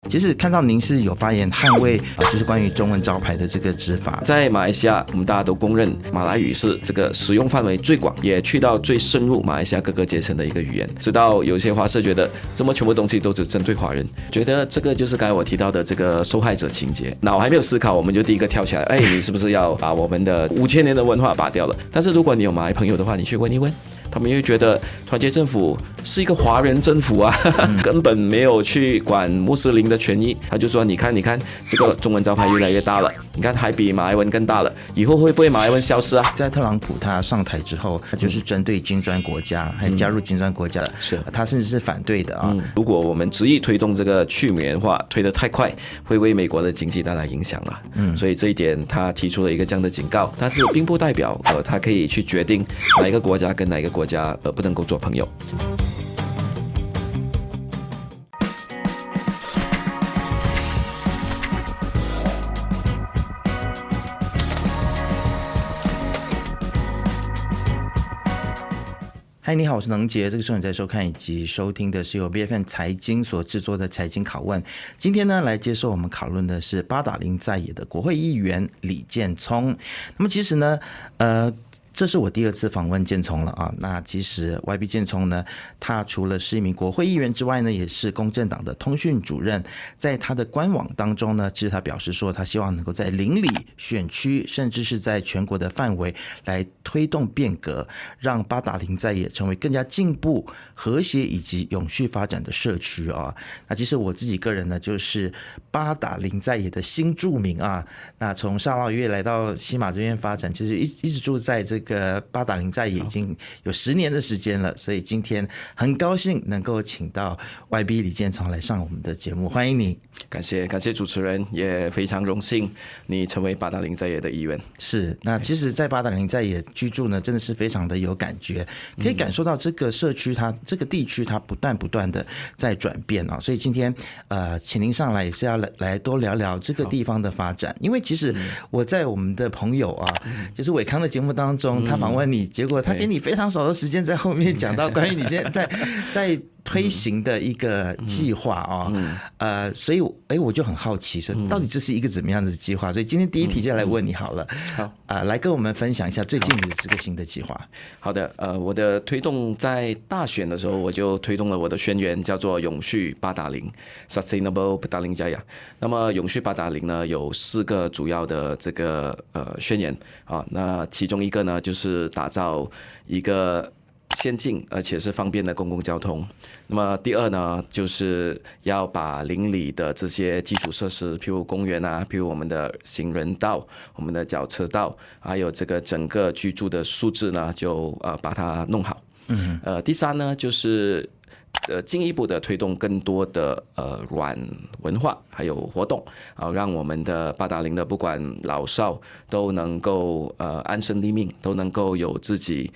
其实看到您是有发言捍卫就是关于中文招牌的这个执法。在马来西亚，我们大家都公认马来语是这个使用范围最广，也去到最深入马来西亚各个阶层的一个语言。直到有些华社觉得这么全部东西都只针对华人，觉得这个就是刚才我提到的这个受害者情节。脑还没有思考，我们就第一个跳起来，你是不是要把我们的5000年的文化拔掉了？但是如果你有马来朋友的话，你去问一问。他们又觉得团结政府是一个华人政府啊，根本没有去管穆斯林的权益。他就说：“你看，这个中文招牌越来越大了，你看还比马来文更大了，以后会不会马来文消失啊？”在特朗普他上台之后，他就是针对金砖国家，还加入金砖国家的，是他甚至是反对的啊。如果我们执意推动这个去美元化推得太快，会为美国的经济带来影响了。所以这一点他提出了一个这样的警告，但是并不代表他可以去决定哪一个国家跟哪一个国家不能够做朋友。嗨，你好，我是能杰。这个时候你在收看以及收听的是由 BFM 财经所制作的财经拷问。今天呢，来接受我们讨论的是八达岭在野的国会议员李建聪。那么其实呢，这是我第2次访问建聪了啊。那其实 YB 建聪呢，他除了是一名国会议员之外呢，也是公正党的通讯主任。在他的官网当中呢，其实他表示说，他希望能够在邻里选区，甚至是在全国的范围来推动变革，让八达岭在野成为更加进步、和谐以及永续发展的社区啊。那其实我自己个人呢，就是八达岭在野的新住民啊。那从沙捞越来到西马这边发展，其实一直住在这个八达岭在野已经有10年的时间了，所以今天很高兴能够请到 YB 李建聪来上我们的节目，欢迎你。感谢主持人，也非常荣幸你成为八达岭在野的议员。是，那其实在八达岭在野居住呢，真的是非常的有感觉，可以感受到这个社区它这个地区它不断的在转变啊。所以今天请您上来也是要来多聊聊这个地方的发展，因为其实我在我们的朋友啊，就是伟康的节目当中，他访问你，结果他给你非常少的时间在后面讲到关于你现在在推行的一个计划啊，所以我就很好奇，说到底这是一个怎么样的计划？所以今天第一题就来问你好了，来跟我们分享一下最近的这个新的计划。好的，我的推动在大选的时候，我就推动了我的宣言，叫做永续八达岭 （Sustainable Petaling Jaya）。那么永续八达岭呢，有4个主要的这个宣言啊，那其中一个呢，就是打造一个先进而且是方便的公共交通。那么第2呢，就是要把邻里的这些基础设施，譬如公园啊，譬如我们的行人道、我们的脚车道，还有这个整个居住的素质呢，就把它弄好。第3呢，就是进一步的推动更多的软文化还有活动让我们的八达岭的不管老少都能够安身立命，都能够有自己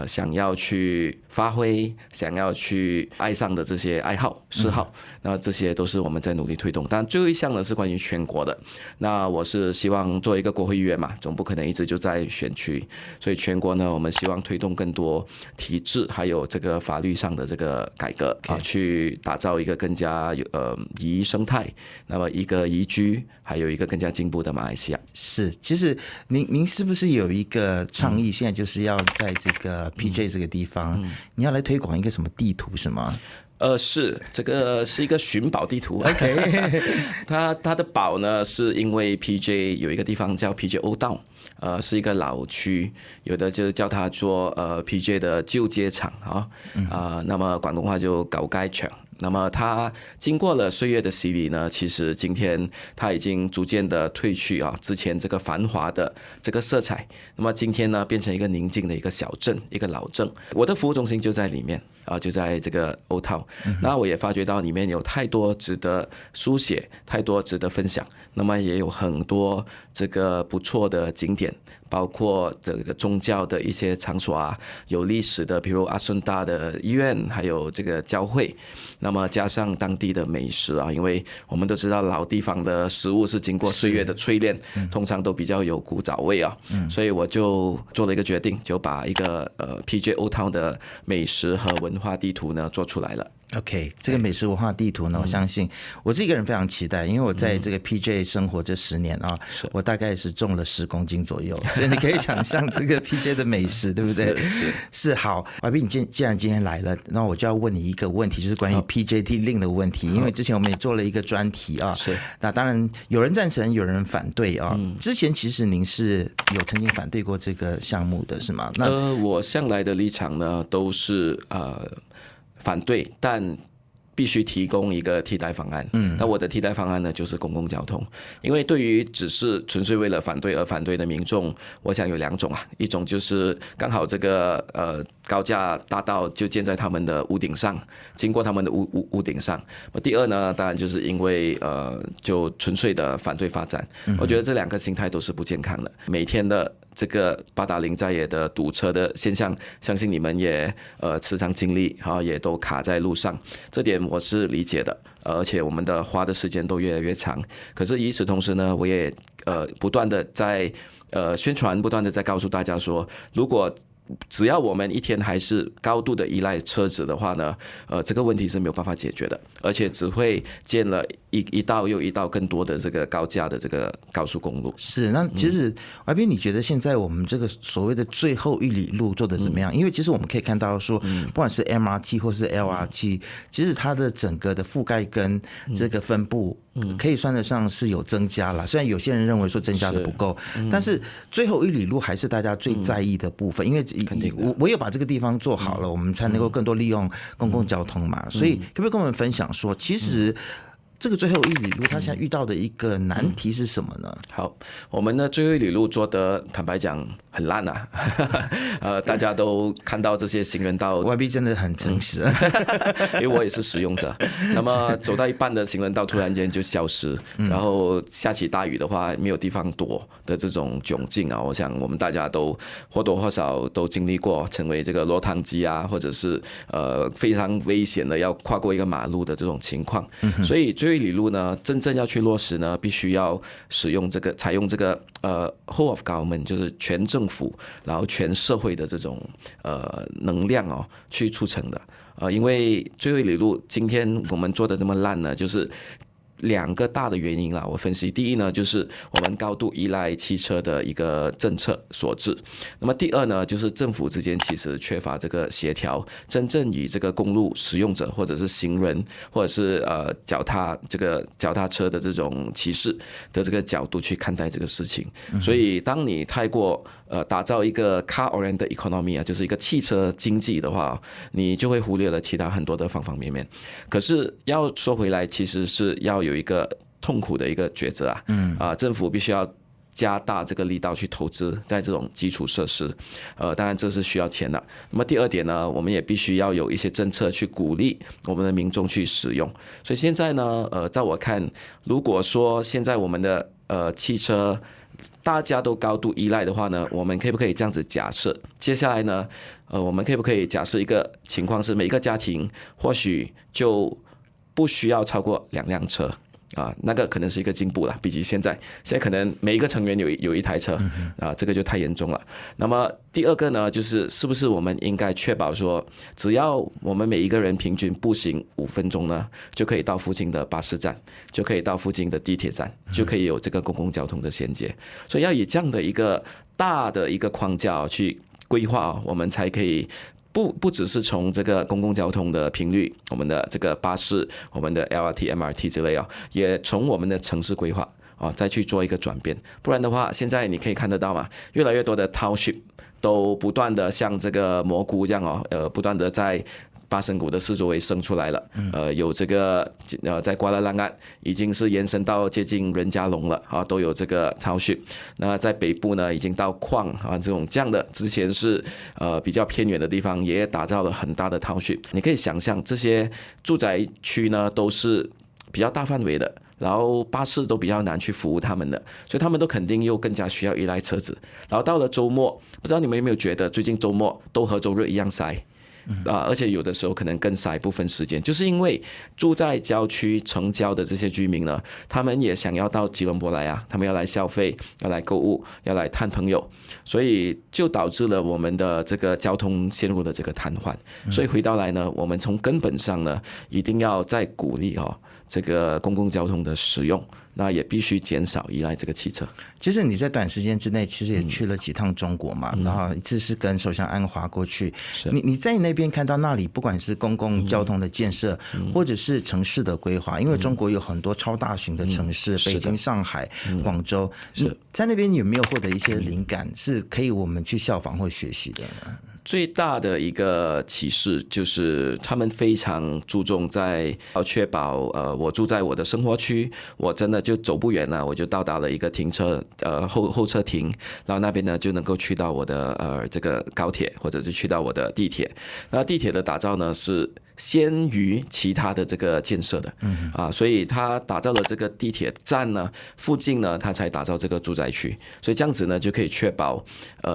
想要去发挥、想要去爱上的这些爱好、嗜好。那这些都是我们在努力推动。但最后一项呢是关于全国的。那我是希望做一个国会议员嘛，总不可能一直就在选区，所以全国呢，我们希望推动更多体制还有这个法律上的这个改革去打造一个更加宜生态，那么一个宜居，还有一个更加进步的马来西亚。是，其实您是不是有一个倡议，现在就是要在这个 PJ 这个地方，你要来推广一个什么地图是吗？是，这个是一个寻宝地图。OK， 它的宝呢，是因为 PJ 有一个地方叫 PJ Old Town，是一个老区，有的就叫它做PJ 的旧街场那么广东话就搞街场。那么它经过了岁月的洗礼呢，其实今天它已经逐渐的褪去之前这个繁华的这个色彩。那么今天呢，变成一个宁静的一个小镇，一个老镇。我的服务中心就在里面就在这个 Old Town。那我也发觉到里面有太多值得书写，太多值得分享。那么也有很多这个不错的景点，包括这个宗教的一些场所有历史的，比如阿顺大的医院，还有这个教会。那么加上当地的美食因为我们都知道老地方的食物是经过岁月的淬炼，通常都比较有古早味所以我就做了一个决定，就把一个PJ Old Town 的美食和文化地图呢做出来了。OK， 这个美食文化地图呢，我相信我是一个人非常期待，因为我在这个 PJ 生活这10年啊，我大概是重了10公斤左右，所以你可以想象这个 PJ 的美食，对不对？是好，YB， 你既然今天来了，那我就要问你一个问题，就是关于 PJT 令的问题，因为之前我们也做了一个专题啊，是，那当然有人赞成，有人反对啊。之前其实您是有曾经反对过这个项目的是吗？我向来的立场呢都是反对，但必须提供一个替代方案。那我的替代方案呢，就是公共交通。因为对于只是纯粹为了反对而反对的民众，我想有2种啊，一种就是刚好这个高架大道就建在他们的屋顶上，经过他们的屋顶上。第二呢，当然就是因为就纯粹的反对发展。我觉得这2个心态都是不健康的。每天的这个八达岭在野的堵车的现象，相信你们也时常经历也都卡在路上，这点我是理解的，而且我们的花的时间都越来越长。可是与此同时呢，我也不断的在宣传，不断的在告诉大家说，如果只要我们一天还是高度的依赖车子的话呢，这个问题是没有办法解决的，而且只会建了一道又一道更多的这个高架的这个高速公路。是，那其实YB，你觉得现在我们这个所谓的最后1里路做得怎么样？因为其实我们可以看到说，不管是 MRT 或是 LRT，其实它的整个的覆盖跟这个分布可以算得上是有增加了。虽然有些人认为说增加的不够，但是最后1里路还是大家最在意的部分，因为我也把这个地方做好了，我们才能够更多利用公共交通嘛。所以可不可以跟我们分享说，其实这个最后1里路它现在遇到的一个难题是什么呢？好，我们的最后1里路做得坦白讲很烂啊，大家都看到这些行人道，YB 真的很诚实，因为我也是使用者。那么走到一半的行人道突然间就消失，然后下起大雨的话没有地方躲的这种窘境啊，我想我们大家都或多或少都经历过，成为这个落汤鸡啊，或者是非常危险的要跨过一个马路的这种情况。所以最后1里路呢，真正要去落实呢，必须要采用这个whole of government， 就是全政府，然后全社会的这种能量去促成的。因为最后1里路今天我们做的这么烂呢，就是2个大的原因啦，我分析。第一呢，就是我们高度依赖汽车的一个政策所致。那么第二呢，就是政府之间其实缺乏这个协调，真正以这个公路使用者或者是行人或者是脚踏车的这种骑士的这个角度去看待这个事情。所以当你太过打造一个 car-oriented economy 啊，就是一个汽车经济的话，你就会忽略了其他很多的方方面面。可是要说回来，其实是要有一个痛苦的一个抉择啊，政府必须要加大这个力道去投资在这种基础设施，当然这是需要钱的。那么第二点呢，我们也必须要有一些政策去鼓励我们的民众去使用。所以现在呢，在我看，如果说现在我们的汽车大家都高度依赖的话呢，我们可不可以这样子假设？接下来呢，我们可不可以假设一个情况是，每一个家庭或许就不需要超过2辆车啊，那个可能是一个进步了，比起现在可能每一个成员有一台车啊，这个就太严重了。那么第二个呢，就是是不是我们应该确保说，只要我们每一个人平均步行5分钟呢，就可以到附近的巴士站，就可以到附近的地铁站，就可以有这个公共交通的衔接。所以要以这样的一个大的一个框架去规划，我们才可以。不只是从这个公共交通的频率，我们的这个巴士，我们的 LRT、MRT 之类也从我们的城市规划再去做一个转变。不然的话，现在你可以看得到嘛，越来越多的 township 都不断的像这个蘑菇这样不断的在巴生谷的四周围生出来了，有这个在瓜拉浪岸已经是延伸到接近人家龙了都有这个 township。那在北部呢，已经到矿这样的，之前是比较偏远的地方，也打造了很大的 township。你可以想象，这些住宅区呢都是比较大范围的，然后巴士都比较难去服务他们的，所以他们都肯定又更加需要依赖车子。然后到了周末，不知道你们有没有觉得，最近周末都和周日一样塞。而且有的时候可能更塞部分时间，就是因为住在郊区城郊的这些居民呢，他们也想要到吉隆坡来啊，他们要来消费，要来购物，要来探朋友，所以就导致了我们的这个交通陷入了这个瘫痪。所以回到来呢，我们从根本上呢，一定要再鼓励这个公共交通的使用，那也必须减少依赖这个汽车。其实你在短时间之内其实也去了几趟中国嘛，然后一次是跟首相安华过去，你在那边看到那里不管是公共交通的建设，或者是城市的规划，因为中国有很多超大型的城市，北京、上海、广州，你在那边有没有获得一些灵感，是可以我们去效仿或学习的呢？最大的一个启示就是他们非常注重在要确保我住在我的生活区，我真的就走不远了，我就到达了一个停车候车亭，然后那边呢就能够去到我的这个高铁，或者是去到我的地铁。那地铁的打造呢是先于其他的这个建设的，所以他打造了这个地铁站呢附近呢，他才打造这个住宅区，所以这样子呢就可以确保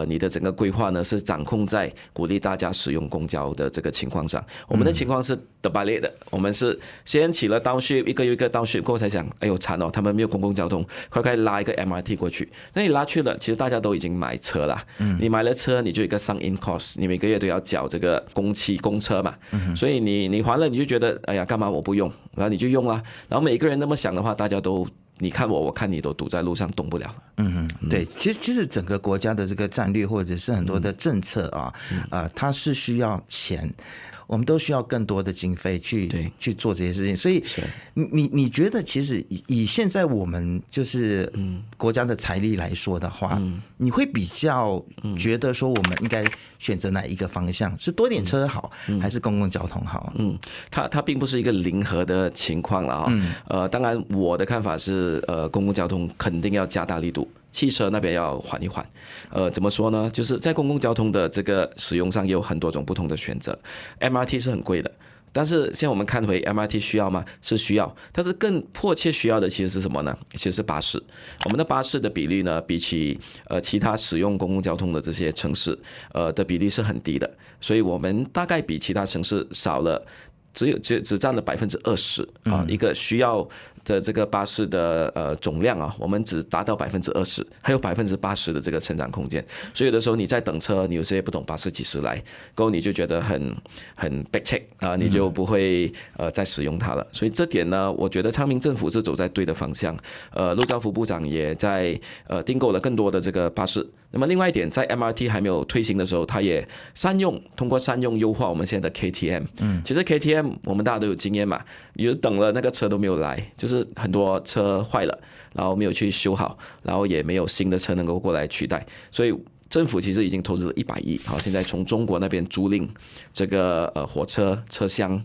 你的整个规划呢是掌控在鼓励大家使用公交的这个情况上。我们的情况是terbalik的，我们是先起了downship，一个又一个downship，过后才想，哎呦惨哦，他们没有公共交通，快拉一个 MRT 过去。那你拉去了，其实大家都已经买车了，你买了车，你就有一个sunk in cost，你每个月都要缴这个公车嘛，所以你还了，你就觉得哎呀，干嘛我不用？然后你就用啦。然后每一个人那么想的话，大家都你看我看你都堵在路上动不了了。对，其实整个国家的这个战略或者是很多的政策它是需要钱。我们都需要更多的经费去做这些事情，所以你觉得其实以现在我们就是国家的财力来说的话，你会比较觉得说我们应该选择哪一个方向？是多点车好，还是公共交通好？它并不是一个零和的情况了当然我的看法是公共交通肯定要加大力度。汽车那边要缓一缓，怎么说呢？就是在公共交通的这个使用上，也有很多种不同的选择。MRT 是很贵的，但是现在我们看回 MRT 需要吗？是需要，但是更迫切需要的其实是什么呢？其实是巴士。我们的巴士的比例呢，比起其他使用公共交通的这些城市的比例是很低的，所以我们大概比其他城市少了。只占了20%一个需要的这个巴士的总量我们只达到20%，还有80%的这个成长空间。所以有的时候你在等车，你有些不懂巴士几时来，过后你就觉得很逼迫你就不会再使用它了。所以这点呢，我觉得昌明政府是走在对的方向。陆兆福部长也在订购了更多的这个巴士。那么另外一点，在 MRT 还没有推行的时候，它也通过善用优化我们现在的 KTM。其实 KTM 我们大家都有经验嘛，有等了那个车都没有来，就是很多车坏了，然后没有去修好，然后也没有新的车能够过来取代，所以政府其实已经投资了100亿，现在从中国那边租赁这个火车车厢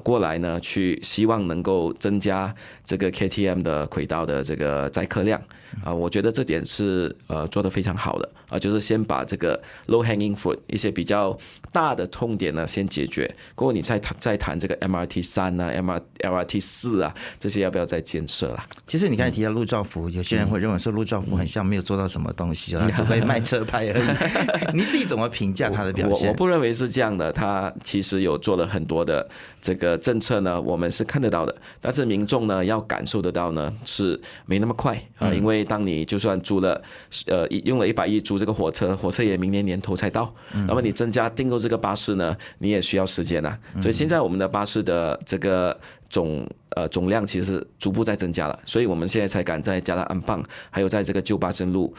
过来呢，去希望能够增加这个 KTM 的轨道的这个载客量我觉得这点是做得非常好的就是先把这个 low hanging fruit 一些比较大的痛点呢先解决，过后你再谈这个 MRT3 MRT4 这些要不要再建设啦？其实你刚才提到陆兆福，有些人会认为说陆兆福很像没有做到什么东西，他只会卖车牌而已。你自己怎么评价他的表现？我不认为是这样的，他其实有做了很多的这个政策呢，我们是看得到的，但是民众呢要感受得到呢是没那么快因为当你就算租了用了100亿租这个火车也明年年头才到，那么你增加订购这个巴士呢，你也需要时间所以现在我们的巴士的这个总量其实是逐步在增加了，所以我们现在才敢在加拉安邦还有在这个旧巴生路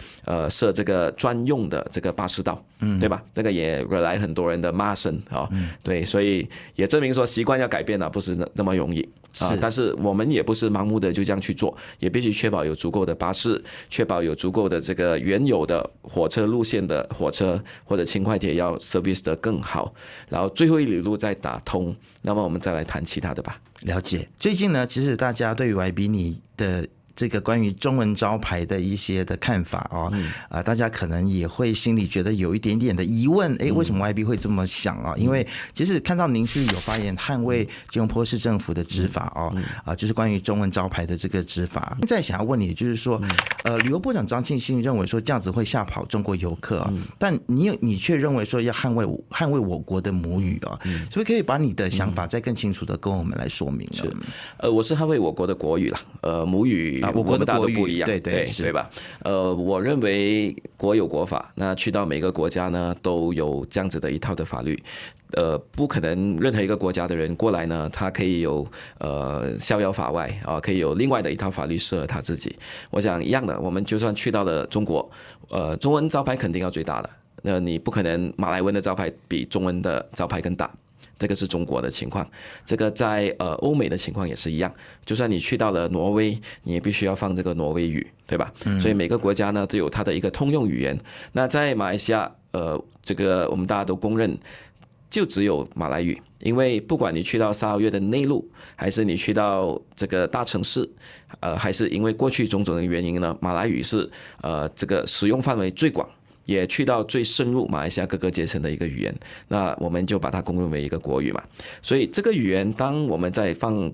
设这个专用的这个巴士道对吧？那个也惹来很多人的骂声对，所以也证明说习惯要改变不是那么容易但是我们也不是盲目的就这样去做，也必须确保有足够的巴士，确保有足够的这个原有的火车路线的火车或者轻快铁要 service 得更好，然后最后一里路再打通，那么我们再来谈其他的吧。了解。最近呢，其实大家对于 YB 你的这个关于中文招牌的一些的看法哦，大家可能也会心里觉得有一点点的疑问，为什么 YB 会这么想啊？因为其实看到您是有发言捍卫吉隆坡市政府的执法哦，就是关于中文招牌的这个执法。现在想要问你，就是说，旅游部长张庆信认为说这样子会吓跑中国游客但你却认为说要捍卫我国的母语啊，所以可以把你的想法再更清楚的跟我们来说明。是，我是捍卫我国的国语啦，母语我国的国语不一样，对吧？我认为国有国法，那去到每个国家呢都有这样子的一套的法律。不可能任何一个国家的人过来呢，他可以有逍遥法外啊，可以有另外的一套法律适合他自己。我想一样的，我们就算去到了中国，中文招牌肯定要最大的，那你不可能马来文的招牌比中文的招牌更大。这个是中国的情况，这个在欧美的情况也是一样。就算你去到了挪威，你也必须要放这个挪威语，对吧？所以每个国家呢都有它的一个通用语言。那在马来西亚，这个我们大家都公认，就只有马来语。因为不管你去到沙捞越的内陆，还是你去到这个大城市，还是因为过去种种的原因呢，马来语是这个使用范围最广。也去到最深入马来西亚各个阶层的一个语言，那我们就把它公认为一个国语嘛。所以这个语言，当我们在放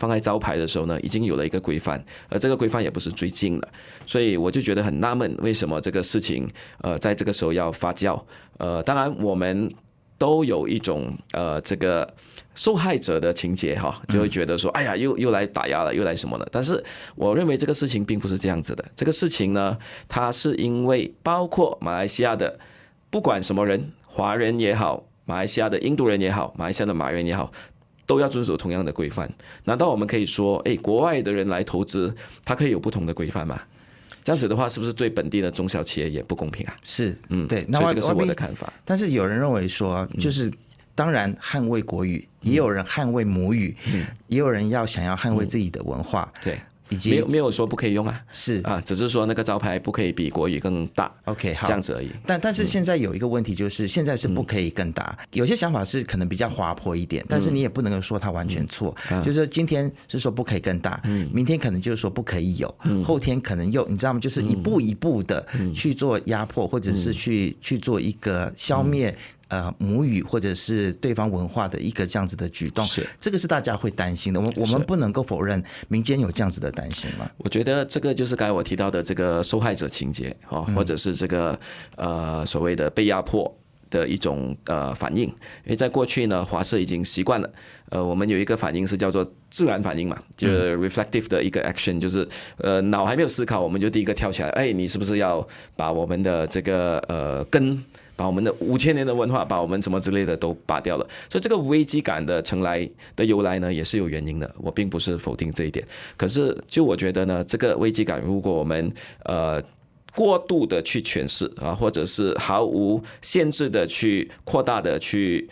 在招牌的时候呢，已经有了一个规范，而这个规范也不是最近的，所以我就觉得很纳闷，为什么这个事情在这个时候要发酵？当然我们都有一种这个受害者的情节哈，就会觉得说，哎呀，又来打压了，又来什么了？但是我认为这个事情并不是这样子的。这个事情呢，它是因为包括马来西亚的不管什么人，华人也好，马来西亚的印度人也好，马来西亚的马来人也好，都要遵守同样的规范。难道我们可以说，国外的人来投资，他可以有不同的规范吗？这样子的话，是不是对本地的中小企业也不公平啊？是，对，所以这个是我的看法。但是有人认为说，就是当然捍卫国语，也有人捍卫母语，也有人想要捍卫自己的文化，对。没有说不可以用啊，是啊，只是说那个招牌不可以比国语更大 ，OK， 好，这样子而已。但是现在有一个问题，就是现在是不可以更大。有些想法是可能比较滑坡一点，但是你也不能够说它完全错。就是今天是说不可以更大，明天可能就是说不可以有，后天可能又你知道吗？就是一步一步的去做压迫，或者是去做一个消灭。母语或者是对方文化的一个这样子的举动，是这个是大家会担心的。我们不能够否认民间有这样子的担心嘛？我觉得这个就是刚才我提到的这个受害者情节或者是这个所谓的被压迫的一种反应。因为在过去呢，华社已经习惯了，我们有一个反应是叫做自然反应嘛，就是 reflective 的一个 action， 就是脑还没有思考，我们就第一个跳起来，你是不是要把我们的这个把我们的5000年的文化，把我们什么之类的都拔掉了，所以这个危机感的由来呢，也是有原因的。我并不是否定这一点，可是就我觉得呢，这个危机感，如果我们过度的去诠释或者是毫无限制的去扩大的去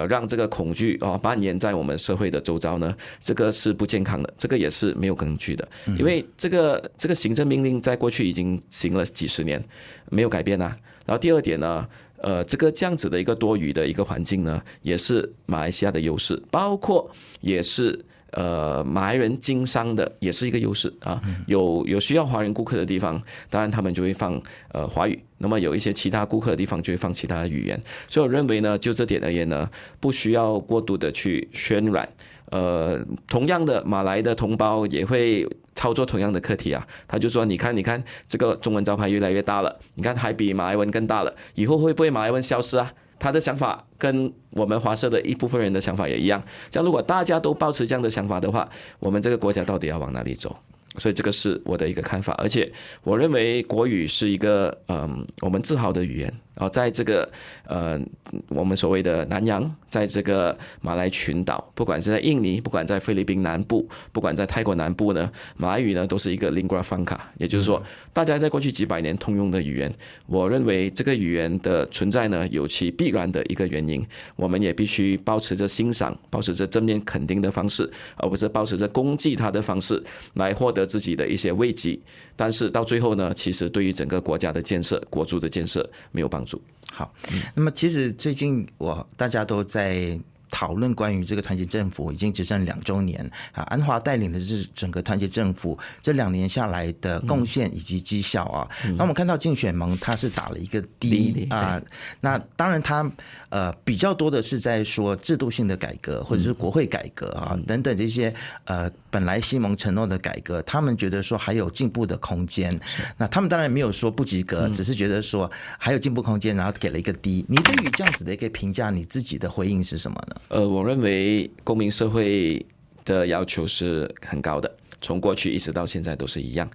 让这个恐惧蔓延在我们社会的周遭呢，这个是不健康的，这个也是没有根据的。因为这个行政命令在过去已经行了几十年，没有改变啊。然后第二点呢，这样子的一个多语的一个环境呢，也是马来西亚的优势，包括也是马来人经商的也是一个优势啊。有需要华人顾客的地方，当然他们就会放华语，那么有一些其他顾客的地方就会放其他的语言。所以我认为呢，就这点而言呢，不需要过度的去渲染。同样的马来的同胞也会操作同样的课题啊，他就说你看这个中文招牌越来越大了，你看还比马来文更大了，以后会不会马来文消失啊？他的想法跟我们华社的一部分人的想法也一样，这样如果大家都抱持这样的想法的话，我们这个国家到底要往哪里走？所以这个是我的一个看法，而且我认为国语是一个我们自豪的语言。在这个我们所谓的南洋，在这个马来群岛，不管是在印尼，不管在菲律宾南部，不管在泰国南部呢，马来语呢都是一个 lingua franca， 也就是说，大家在过去几百年通用的语言。我认为这个语言的存在呢，有其必然的一个原因，我们也必须保持着欣赏，保持着正面肯定的方式，而不是保持着攻击它的方式来获得自己的一些慰藉。但是到最后呢，其实对于整个国家的建设、国族的建设没有帮助。好，那么其实最近大家都在讨论关于这个团结政府已经执政2周年啊，安华带领的是整个团结政府这2年下来的贡献以及绩效啊。那我们看到竞选盟他是打了一个D啊，那当然他比较多的是在说制度性的改革或者是国会改革啊等等这些本来西蒙承诺的改革，他们觉得说还有进步的空间。那他们当然没有说不及格，只是觉得说还有进步空间，然后给了一个 D。你对于这样子的一个评价，你自己的回应是什么呢？我认为公民社会的要求是很高的，从过去一直到现在都是一样。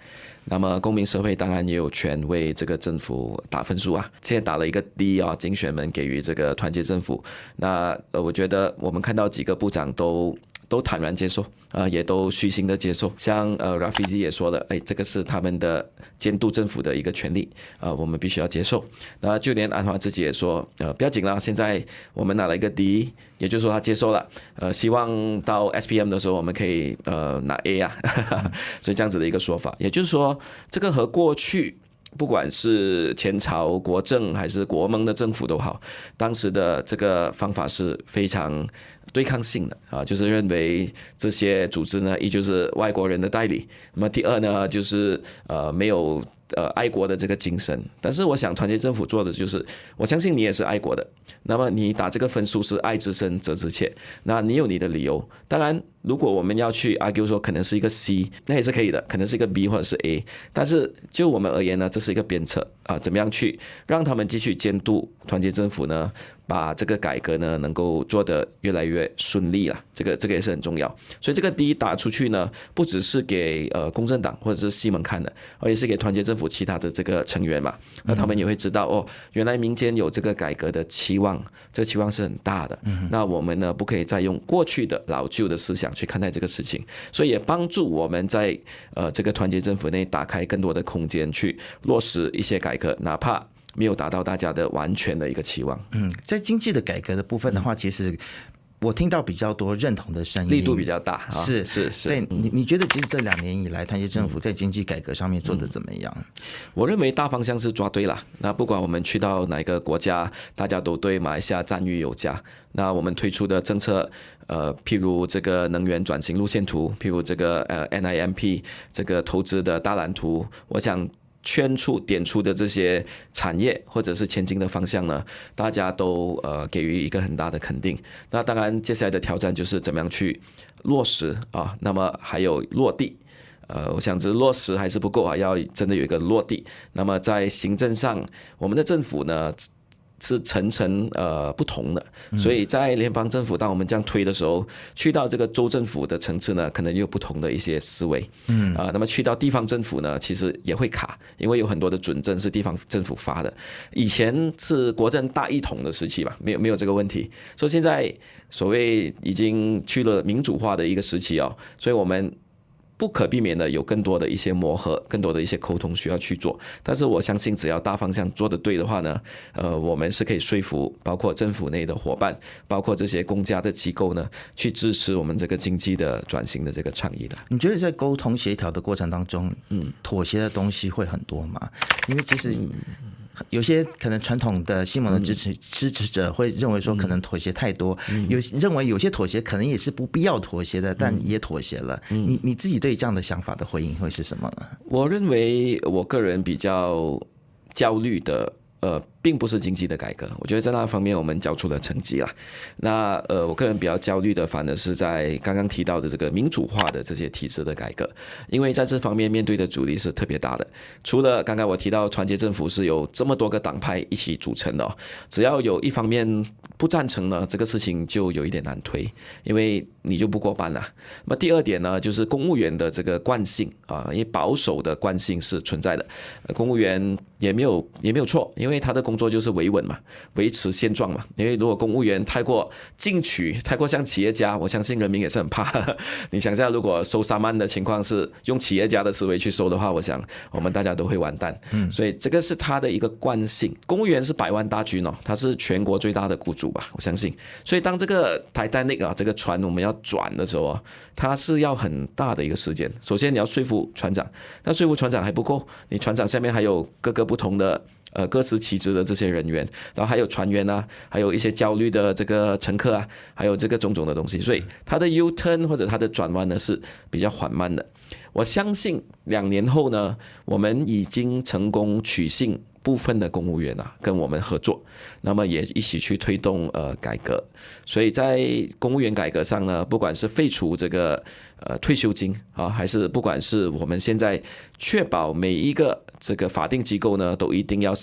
那么公民社会当然也有权为这个政府打分数啊，现在打了一个 D 啊，竞选们给予这个团结政府。那我觉得我们看到几个部长都坦然接受也都虚心的接受。像Rafizi 也说了，这个是他们的监督政府的一个权利我们必须要接受。那就连安华自己也说不要紧啦，现在我们拿了一个 D， 也就是说他接受了希望到 SPM 的时候我们可以拿 A 啊所以这样子的一个说法，也就是说这个和过去不管是前朝国政还是国盟的政府都好，当时的这个方法是非常对抗性的就是认为这些组织呢，一就是外国人的代理，那么第二呢，就是没有爱国的这个精神。但是我想团结政府做的就是，我相信你也是爱国的，那么你打这个分数是爱之深责之切，那你有你的理由。当然如果我们要去 argue 说可能是一个 C， 那也是可以的，可能是一个 B 或者是 A， 但是就我们而言呢，这是一个鞭策怎么样去让他们继续监督团结政府呢，把这个改革呢能够做得越来越顺利了，这个也是很重要。所以这个第一打出去呢，不只是给公正党或者是西蒙看的，而且是给团结政府其他的这个成员嘛，那他们也会知道原来民间有这个改革的期望，这个期望是很大的。那我们呢不可以再用过去的老旧的思想去看待这个事情，所以也帮助我们在这个团结政府内打开更多的空间去落实一些改革，哪怕没有达到大家的完全的一个期望。在经济的改革的部分的话，其实我听到比较多认同的声音，力度比较大。是。对，你觉得其实这2年以来，团结政府在经济改革上面做得怎么样？我认为大方向是抓对了。那不管我们去到哪个国家，大家都对马来西亚赞誉有加。那我们推出的政策，譬如这个能源转型路线图，譬如这个NIMP 这个投资的大蓝图，我想点出的这些产业或者是前进的方向呢，大家都给予一个很大的肯定。那当然接下来的挑战就是怎么样去落实那么还有落地。我想这落实还是不够要真的有一个落地。那么在行政上，我们的政府呢是层不同的，所以在联邦政府当我们这样推的时候，去到这个州政府的层次呢，可能有不同的一些思维。那么去到地方政府呢，其实也会卡，因为有很多的准证是地方政府发的。以前是国政大一统的时期吧，没有这个问题。所以现在所谓已经去了民主化的一个时期所以我们不可避免的有更多的一些磨合，更多的一些沟通需要去做。但是我相信只要大方向做得对的话呢，我们是可以说服包括政府内的伙伴，包括这些公家的机构呢，去支持我们这个经济的转型的这个倡议的。你觉得在沟通协调的过程当中，妥协的东西会很多吗？因为其实有些可能传统的西蒙的支持者会认为说可能妥协太多，认为有些妥协可能也是不必要妥协的，但也妥协了。你自己对这样的想法的回应会是什么呢？我认为我个人比较焦虑的并不是经济的改革，我觉得在那方面我们交出了成绩了。那我个人比较焦虑的反而是在刚刚提到的这个民主化的这些体制的改革，因为在这方面面对的阻力是特别大的。除了刚刚我提到团结政府是由这么多个党派一起组成的只要有一方面不赞成呢，这个事情就有一点难推，因为你就不过半了。那么第二点呢，就是公务员的这个惯性因为保守的惯性是存在的。公务员也没有错，因为他的工作就是维稳嘛，维持现状嘛。因为如果公务员太过进取，太过像企业家，我相信人民也是很怕。你想一下，如果收3万的情况是用企业家的思维去收的话，我想我们大家都会完蛋。所以这个是他的一个惯性。公务员是百万大军他是全国最大的雇主吧，我相信。所以当这个 Titanic 这个船我们要转的时候它是要很大的一个时间。首先你要说服船长，但说服船长还不够，你船长下面还有各个不同的各司其职的这些人员，然后还有船员啊，还有一些焦虑的这个乘客啊，还有这个种种的东西，所以它的 U turn 或者它的转弯呢是比较缓慢的。我相信2年后呢，我们已经成功取信部分的公务员啊，跟我们合作，那么也一起去推动改革。所以在公务员改革上呢，不管是废除这个退休金啊，还是不管是我们现在确保每一个这个法定机构呢，都一定要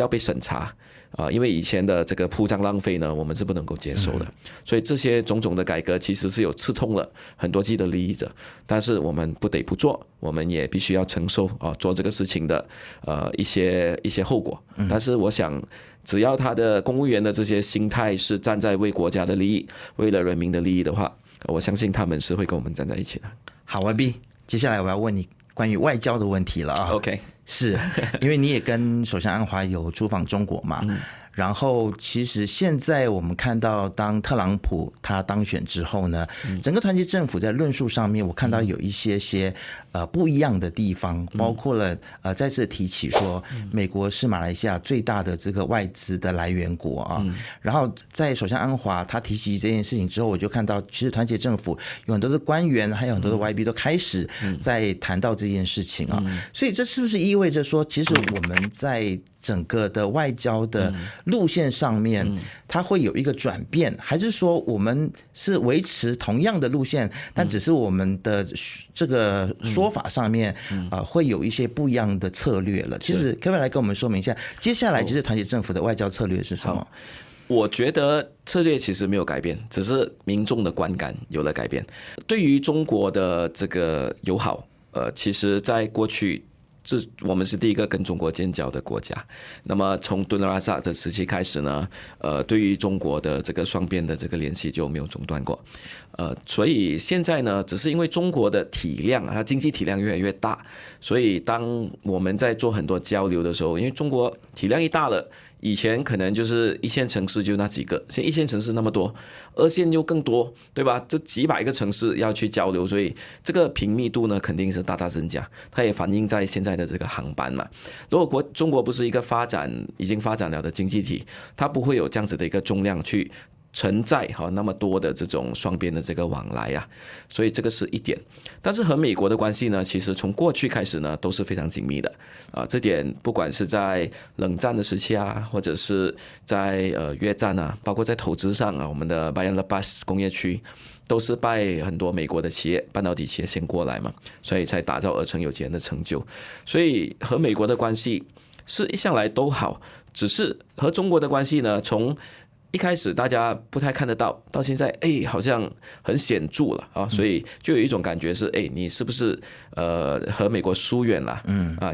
被审查。因为以前的这个铺张浪费呢，我们是不能够接受的，所以这些种种的改革其实是有刺痛了很多既得利益者，但是我们不得不做，我们也必须要承受做这个事情的一些后果。但是我想，只要他的公务员的这些心态是站在为国家的利益、为了人民的利益的话，我相信他们是会跟我们站在一起的。好，YB，接下来我要问你关于外交的问题了啊。OK。是因为你也跟首相安华有出访中国嘛，然后其实现在我们看到，当特朗普他当选之后呢，整个团结政府在论述上面，我看到有一些不一样的地方，包括了再次提起说，美国是马来西亚最大的这个外资的来源国啊。然后在首相安华他提起这件事情之后，我就看到其实团结政府有很多的官员，还有很多的 YB 都开始在谈到这件事情啊。所以这是不是意味着说，其实我们在整个的外交的路线上面，它会有一个转变，还是说我们是维持同样的路线，但只是我们的这个说法上面会有一些不一样的策略了？其实可不可以来跟我们说明一下，接下来其实团结政府的外交策略是什么？我觉得策略其实没有改变，只是民众的观感有了改变。对于中国的这个友好，其实在过去我们是第一个跟中国建交的国家。那么从敦拉萨的时期开始呢，对于中国的这个双边的这个联系就没有中断过。所以现在呢，只是因为中国的体量，它经济体量越来越大，所以当我们在做很多交流的时候，因为中国体量一大了，以前可能就是1线城市就那几个，现在1线城市那么多，2线又更多，对吧？就几百个城市要去交流，所以这个频密度呢肯定是大大增加。它也反映在现在的这个航班嘛。如果中国不是一个已经发展了的经济体，它不会有这样子的一个重量去承载那么多的这种双边的这个往来啊，所以这个是一点。但是和美国的关系呢，其实从过去开始呢都是非常紧密的这点不管是在冷战的时期啊，或者是在越战啊，包括在投资上啊，我们的 Bayan Lepas 工业区都是拜很多美国的企业、半导体企业先过来嘛，所以才打造而成有今天的成就。所以和美国的关系是一向来都好，只是和中国的关系呢，从一开始大家不太看得到，到现在好像很显著了啊，所以就有一种感觉是你是不是和美国疏远了？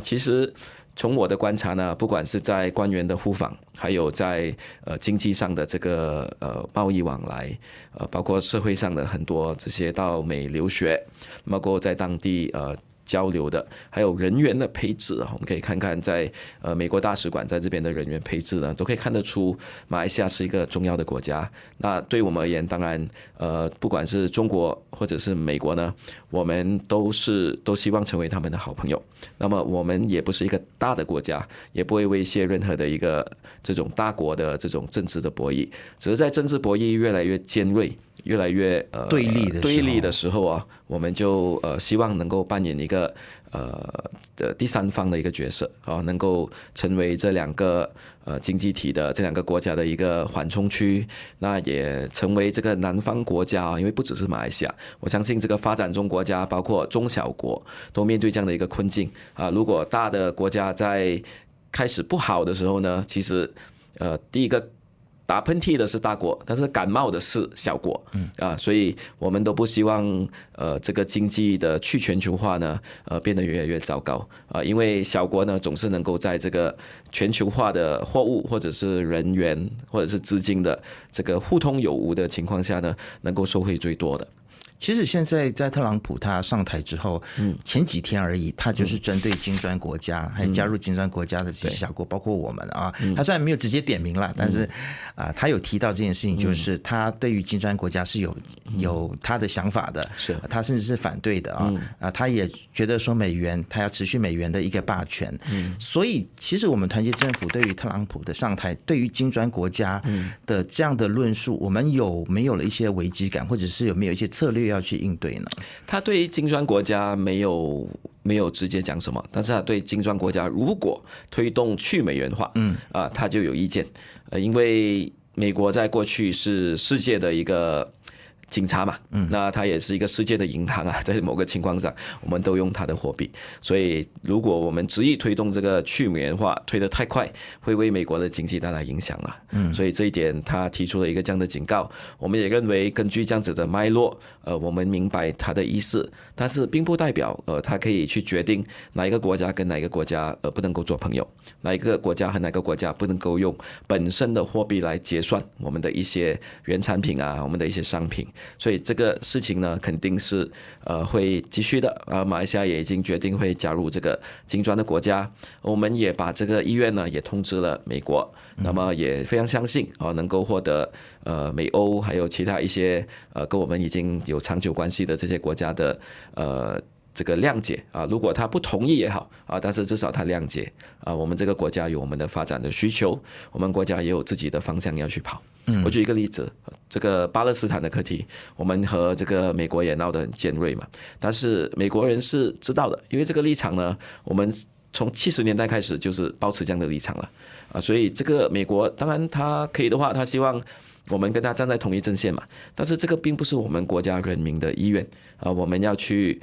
其实从我的观察呢，不管是在官员的互访，还有在经济上的这个贸易往来，包括社会上的很多这些到美留学，包括在当地交流的，还有人员的配置我们可以看看在美国大使馆在这边的人员配置呢，都可以看得出马来西亚是一个重要的国家。那对我们而言，当然不管是中国或者是美国呢，我们都希望成为他们的好朋友。那么我们也不是一个大的国家，也不会威胁任何的一个这种大国的这种政治的博弈，只是在政治博弈越来越尖锐、越来越对立的时候啊，我们就希望能够扮演一个第三方的一个角色能够成为这两个经济体的这两个国家的一个缓冲区，那也成为这个南方国家因为不只是马来西亚，我相信这个发展中国家包括中小国都面对这样的一个困境如果大的国家在开始不好的时候呢，其实第一个打喷嚏的是大国，但是感冒的是小国所以我们都不希望这个经济的去全球化呢变得越来越糟糕因为小国呢总是能够在这个全球化的货物或者是人员或者是资金的这个互通有无的情况下呢，能够受惠最多的。其实现在在特朗普他上台之后，前几天而已，他就是针对金砖国家，还有加入金砖国家的这些小国，包括我们啊，他虽然没有直接点名了，但是他有提到这件事情，就是他对于金砖国家是有他的想法的，是他甚至是反对的他也觉得说美元他要持续美元的一个霸权，所以其实我们团结政府对于特朗普的上台，对于金砖国家的这样的论述，我们有没有了一些危机感，或者是有没有一些策略要去应对呢？他对金砖国家没有直接讲什么，但是他对金砖国家如果推动去美元化，他就有意见，因为美国在过去是世界的一个警察嘛，那它也是一个世界的银行啊，在某个情况上，我们都用它的货币，所以如果我们执意推动这个去美元化推得太快，会为美国的经济带来影响啊。所以这一点他提出了一个这样的警告，我们也认为根据这样子的脉络，我们明白他的意思，但是并不代表他可以去决定哪一个国家跟哪一个国家不能够做朋友，哪一个国家和哪个国家不能够用本身的货币来结算我们的一些原产品啊，我们的一些商品。所以这个事情呢，肯定是会继续的。马来西亚也已经决定会加入这个金砖的国家，我们也把这个意愿呢也通知了美国，那么也非常相信能够获得美欧还有其他一些跟我们已经有长久关系的这些国家的这个谅解啊，如果他不同意也好啊，但是至少他谅解啊，我们这个国家有我们的发展的需求，我们国家也有自己的方向要去跑。我举一个例子，这个巴勒斯坦的课题，我们和这个美国也闹得很尖锐嘛，但是美国人是知道的，因为这个立场呢，我们从70年代开始就是保持这样的立场了啊，所以这个美国当然他可以的话，他希望我们跟他站在同一阵线嘛，但是这个并不是我们国家人民的意愿啊，我们要去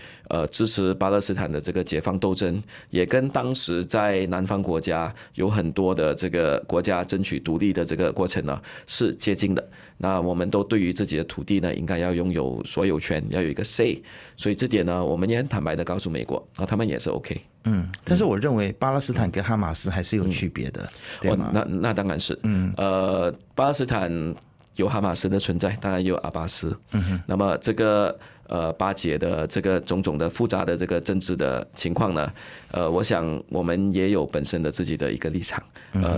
支持巴勒斯坦的这个解放斗争，也跟当时在南方国家有很多的这个国家争取独立的这个过程呢是接近的。那我们都对于自己的土地呢应该要拥有所有权，要有一个 say， 所以这点呢我们也很坦白的告诉美国啊，他们也是 OK。但是我认为巴勒斯坦跟哈马斯还是有区别的，对吗？那当然是，巴勒斯坦有哈马斯的存在，当然也有阿巴斯。那么这个巴解的这个种种的复杂的这个政治的情况呢，我想我们也有本身的自己的一个立场。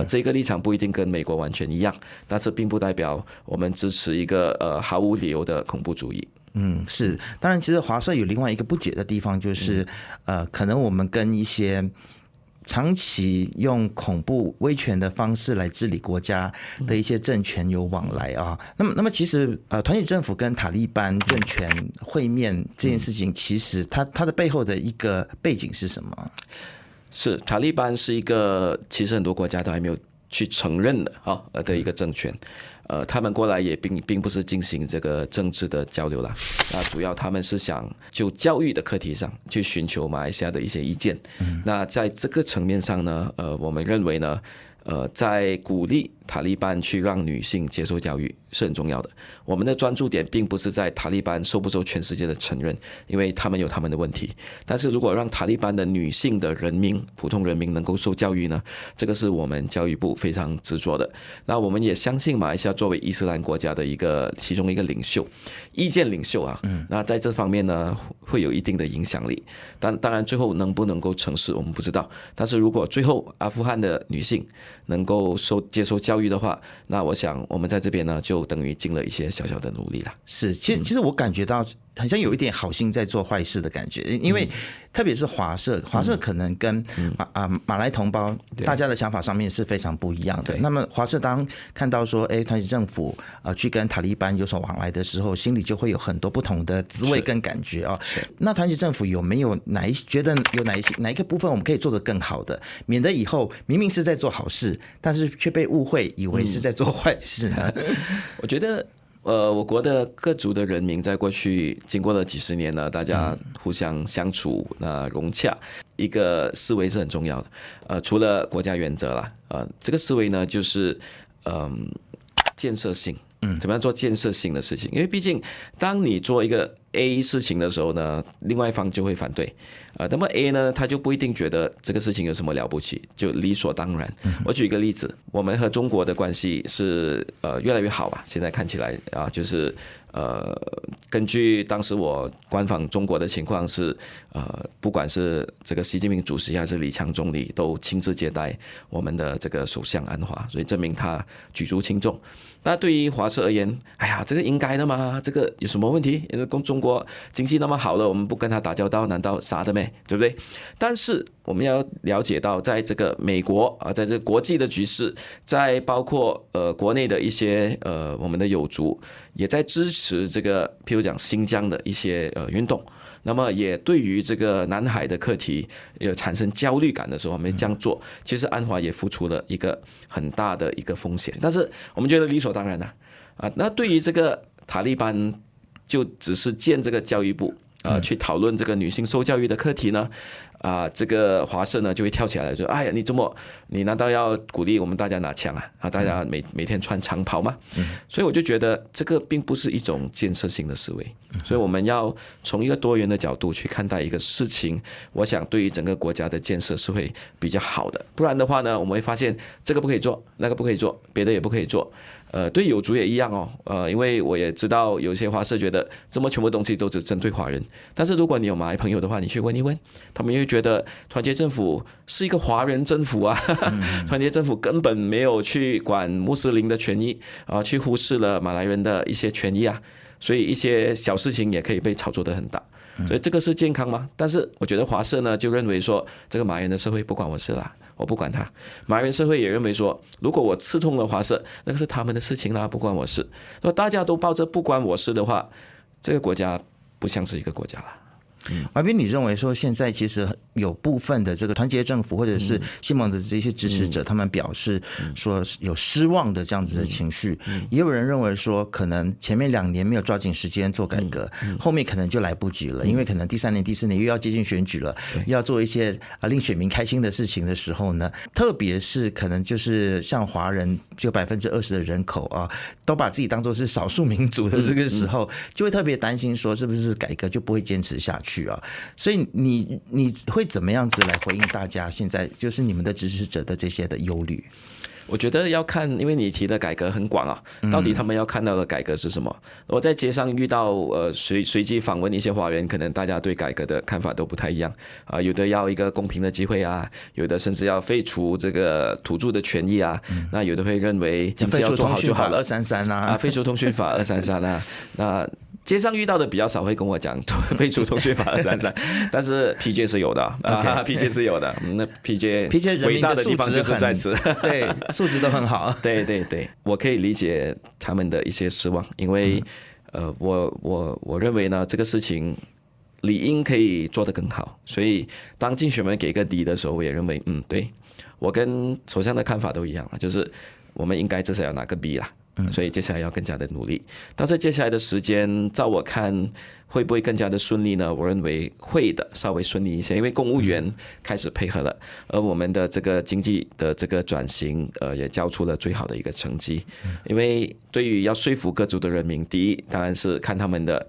这个立场不一定跟美国完全一样，但是并不代表我们支持一个毫无理由的恐怖主义。是，当然，其实华社有另外一个不解的地方，就是可能我们跟一些长期用恐怖威权的方式来治理国家的一些政权有往来啊。那么其实团结政府跟塔利班政权会面这件事情，其实它的背后的一个背景是什么？是塔利班是一个其实很多国家都还没有去承认的一个政权。他们过来也并不是进行这个政治的交流啦，那主要他们是想就教育的课题上去寻求马来西亚的一些意见。那在这个层面上呢，我们认为呢，在鼓励塔利班去让女性接受教育是很重要的。我们的专注点并不是在塔利班受不受全世界的承认，因为他们有他们的问题。但是如果让塔利班的女性的人民、普通人民能够受教育呢，这个是我们教育部非常执着的。那我们也相信马来西亚作为伊斯兰国家的其中一个领袖、意见领袖啊，那在这方面呢会有一定的影响力。当然最后能不能够成事我们不知道，但是如果最后阿富汗的女性能够接受教育的话，那我想我们在这边呢就等于尽了一些小小的努力了。是，其实我感觉到好像有一点好心在做坏事的感觉，因为特别是华社可能跟马来同胞大家的想法上面是非常不一样的。那么华社当看到说，团结政府去跟塔利班有所往来的时候，心里就会有很多不同的滋味跟感觉啊。那团结政府有没有觉得有哪一个部分我们可以做得更好的，免得以后明明是在做好事，但是却被误会以为是在做坏事呢？我觉得我国的各族的人民在过去经过了几十年呢，大家互相相处，融洽，一个思维是很重要的。除了国家原则啦，这个思维呢就是建设性。怎么样做建设性的事情？因为毕竟当你做一个 A 事情的时候呢，另外一方就会反对。那么 A 呢，他就不一定觉得这个事情有什么了不起，就理所当然。我举一个例子，我们和中国的关系是越来越好吧？现在看起来啊，就是根据当时我观访中国的情况是，不管是这个习近平主席还是李强总理，都亲自接待我们的这个首相安华，所以证明他举足轻重。那对于华社而言，哎呀，这个应该的嘛，这个有什么问题？中国经济那么好了，我们不跟他打交道，难道傻的咩？对不对？但是我们要了解到，在这个美国啊，在这个国际的局势，在包括国内的一些我们的友族也在支持这个，譬如讲新疆的一些运动。那么也对于这个南海的课题产生焦虑感的时候，我们这样做，其实安华也付出了一个很大的一个风险，但是我们觉得理所当然的啊。那对于这个塔利班，就只是建这个教育部去讨论这个女性受教育的课题呢？这个华社呢就会跳起来说：“哎呀，你难道要鼓励我们大家拿枪啊？大家每天穿长袍吗？”所以我就觉得这个并不是一种建设性的思维，所以我们要从一个多元的角度去看待一个事情，我想对于整个国家的建设是会比较好的。不然的话呢，我们会发现这个不可以做，那个不可以做，别的也不可以做。对友族也一样哦，因为我也知道有些华社觉得这么全部东西都只针对华人，但是如果你有马来朋友的话，你去问一问，他们又觉得团结政府是一个华人政府啊，团结政府根本没有去管穆斯林的权益去忽视了马来人的一些权益啊，所以一些小事情也可以被炒作得很大。所以这个是健康吗？但是我觉得华社呢就认为说，这个马来人的社会不关我事啦，我不管他。马来人社会也认为说，如果我刺痛了华社，那个是他们的事情啦，不关我事。如果大家都抱着不关我事的话，这个国家不像是一个国家了。华彬，你认为说现在其实有部分的这个团结政府或者是新盟的这些支持者，他们表示说有失望的这样子的情绪，也有人认为说可能前面2年没有抓紧时间做改革，后面可能就来不及了，因为可能第3年、第4年又要接近选举了，要做一些令选民开心的事情的时候呢，特别是可能就是像华人就20%的人口都把自己当作是少数民族的这个时候，就会特别担心说是不是改革就不会坚持下去。所以你会怎么样子来回应大家现在就是你们的支持者的这些的忧虑？我觉得要看，因为你提的改革很广到底他们要看到的改革是什么？我在街上遇到随机访问一些华人，可能大家对改革的看法都不太一样有的要一个公平的机会有的甚至要废除这个土著的权益那有的会认为经济要做好就好了，233废除通讯法233那街上遇到的比较少会跟我讲废除通讯法233，但是 PJ 是有的PJ 是有的，那 PJ 伟大的地方就是在此，对，素质都很好。对对对，我可以理解他们的一些失望，因为我认为呢，这个事情理应可以做得更好，所以当竞选们给个 D 的时候，我也认为对，我跟首相的看法都一样就是我们应该至少要拿个 B 啦。所以接下来要更加的努力，但是接下来的时间，照我看会不会更加的顺利呢？我认为会的，稍微顺利一些，因为公务员开始配合了，而我们的这个经济的这个转型，也交出了最好的一个成绩。因为对于要说服各族的人民，第一当然是看他们的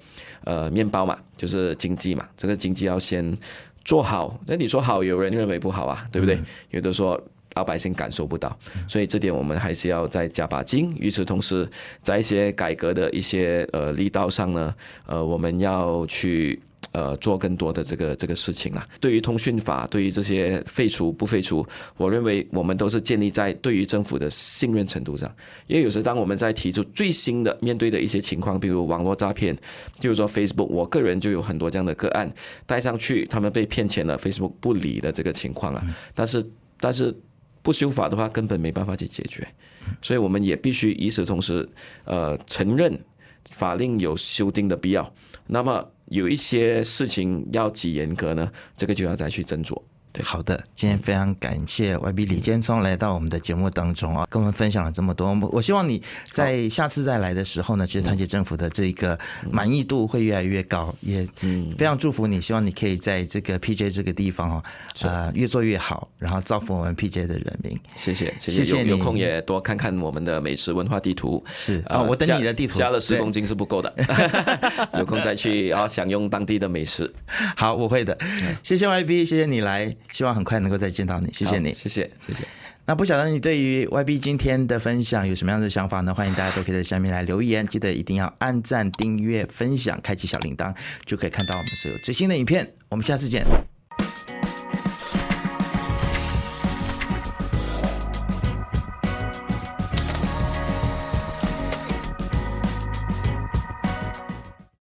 面包嘛，就是经济嘛，这个经济要先做好。那你说好，有人认为不好对不对？有的说老百姓感受不到，所以这点我们还是要再加把劲。与此同时，在一些改革的一些力道上呢，我们要去做更多的这个事情啦。对于通讯法，对于这些废除不废除，我认为我们都是建立在对于政府的信任程度上。因为有时当我们在提出最新的面对的一些情况，比如网络诈骗，比如说 Facebook， 我个人就有很多这样的个案带上去，他们被骗钱了 ，Facebook 不理的这个情况但是不修法的话，根本没办法去解决，所以我们也必须与此同时，承认法令有修订的必要。那么有一些事情要几严格呢？这个就要再去斟酌。好的，今天非常感谢 YB 李建聪来到我们的节目当中啊，跟我们分享了这么多。我希望你在下次再来的时候呢，其实团结政府的这个满意度会越来越高，也非常祝福你，希望你可以在这个 PJ 这个地方越做越好，然后造福我们 PJ 的人民。谢谢你，有空也多看看我们的美食文化地图。是我等你的地图，加了10公斤是不够的，有空再去享用当地的美食。好，我会的。谢谢 YB， 谢谢你来，希望很快能够再见到你，谢谢你，谢谢。那不晓得你对于 YB 今天的分享有什么样的想法呢？欢迎大家都可以在下面来留言，记得一定要按赞、订阅、分享、开启小铃铛，就可以看到我们所有最新的影片。我们下次见。